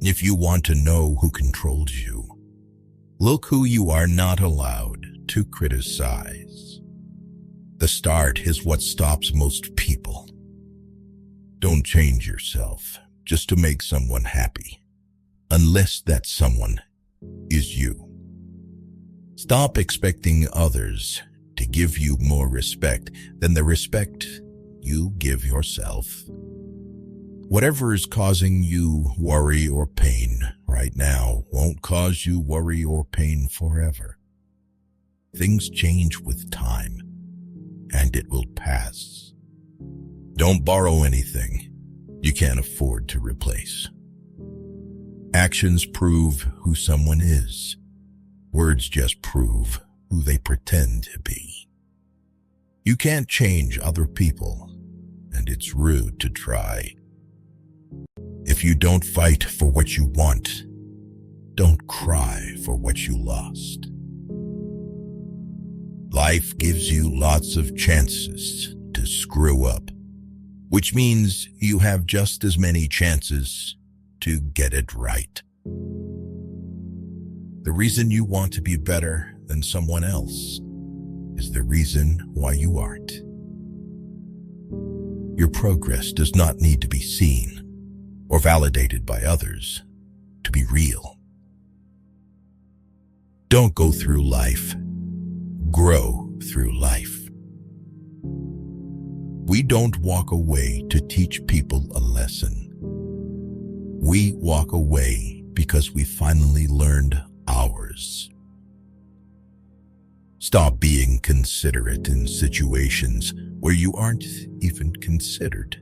If you want to know who controls you, look who you are not allowed to criticize. The start is what stops most people. Don't change yourself just to make someone happy, unless that someone is you. Stop expecting others to give you more respect than the respect you give yourself. Whatever is causing you worry or pain right now won't cause you worry or pain forever. Things change with time, and it will pass. Don't borrow anything you can't afford to replace. Actions prove who someone is. Words just prove who they pretend to be. You can't change other people, and it's rude to try. If you don't fight for what you want, don't cry for what you lost. Life gives you lots of chances to screw up, which means you have just as many chances to get it right. The reason you want to be better than someone else is the reason why you aren't. Your progress does not need to be seen or validated by others to be real. Don't go through life. Grow through life. We don't walk away to teach people a lesson. We walk away because we finally learned ours. Stop being considerate in situations where you aren't even considered.